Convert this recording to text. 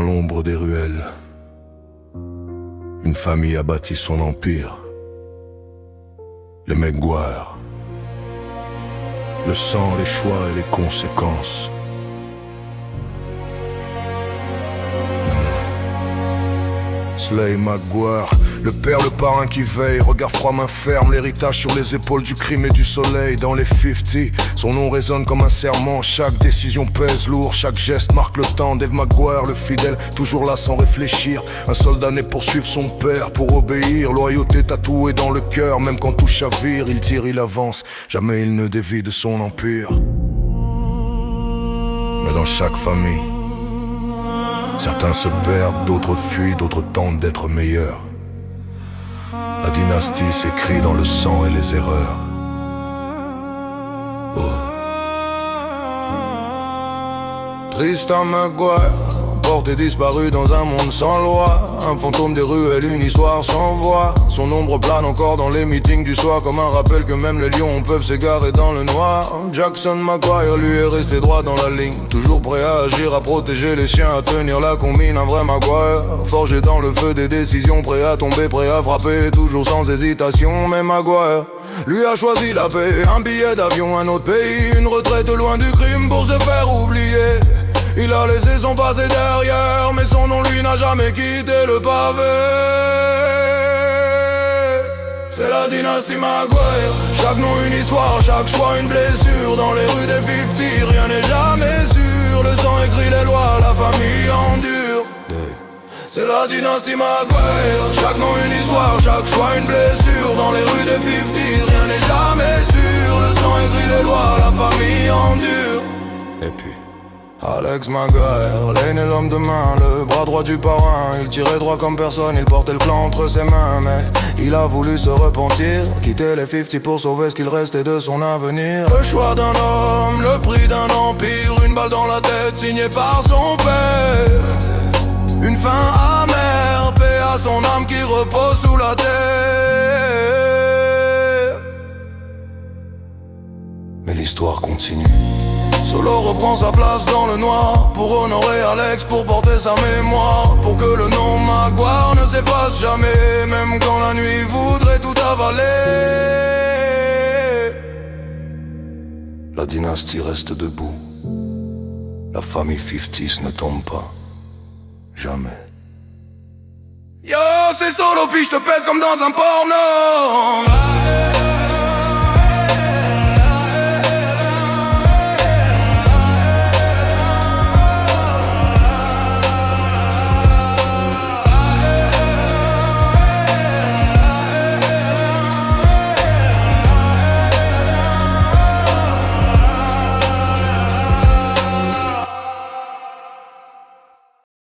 dans l'ombre des ruelles, une famille a bâti son empire. Les Maguire. Le sang, les choix et les conséquences. Slay Maguire, le père, le parrain qui veille, regard froid, main ferme, l'héritage sur les épaules du crime et du soleil. Dans les 50, son nom résonne comme un serment, chaque décision pèse lourd, chaque geste marque le temps. Dave Maguire, le fidèle, toujours là sans réfléchir, un soldat né pour suivre son père, pour obéir, loyauté tatouée dans le cœur, même quand tout chavire, il tire, il avance, jamais il ne dévie de son empire. Mais dans chaque famille, certains se perdent, d'autres fuient, d'autres tentent d'être meilleurs. La dynastie s'écrit dans le sang et les erreurs. Oh. Tristan Maguire, porté disparu dans un monde sans loi, un fantôme des ruelles, une histoire sans voix. Son ombre plane encore dans les meetings du soir, comme un rappel que même les lions peuvent s'égarer dans le noir. Jackson Maguire, lui, est resté droit dans la ligne, toujours prêt à agir, à protéger les siens, à tenir la combine. Un vrai Maguire, forgé dans le feu des décisions, prêt à tomber, prêt à frapper, toujours sans hésitation. Mais Maguire, lui, a choisi la paix, un billet d'avion, un autre pays, une retraite loin du crime pour se faire oublier. Il a laissé son passé derrière, mais son nom lui n'a jamais quitté le pavé. C'est la dynastie Maguire, chaque nom une histoire, chaque choix une blessure. Dans les rues des 50, rien n'est jamais sûr. Le sang écrit les lois, la famille endure. C'est la dynastie Maguire, chaque nom une histoire, chaque choix une blessure. Dans les rues des 50, rien n'est jamais sûr. Le sang écrit les lois, la famille endure. Et puis Alex Maguire, l'aîné, l'homme de main, le bras droit du parrain. Il tirait droit comme personne, il portait le clan entre ses mains. Mais il a voulu se repentir, quitter les 50 pour sauver ce qu'il restait de son avenir. Le choix d'un homme, le prix d'un empire, une balle dans la tête signée par son père. Une fin amère, paix à son âme qui repose sous la terre. Mais l'histoire continue. Solo reprend sa place dans le noir, pour honorer Alex, pour porter sa mémoire, pour que le nom Maguire ne s'efface jamais, même quand la nuit voudrait tout avaler. La dynastie reste debout, la famille 50 ne tombe pas, jamais. Yo, c'est Solo, puis je te pèse comme dans un porno.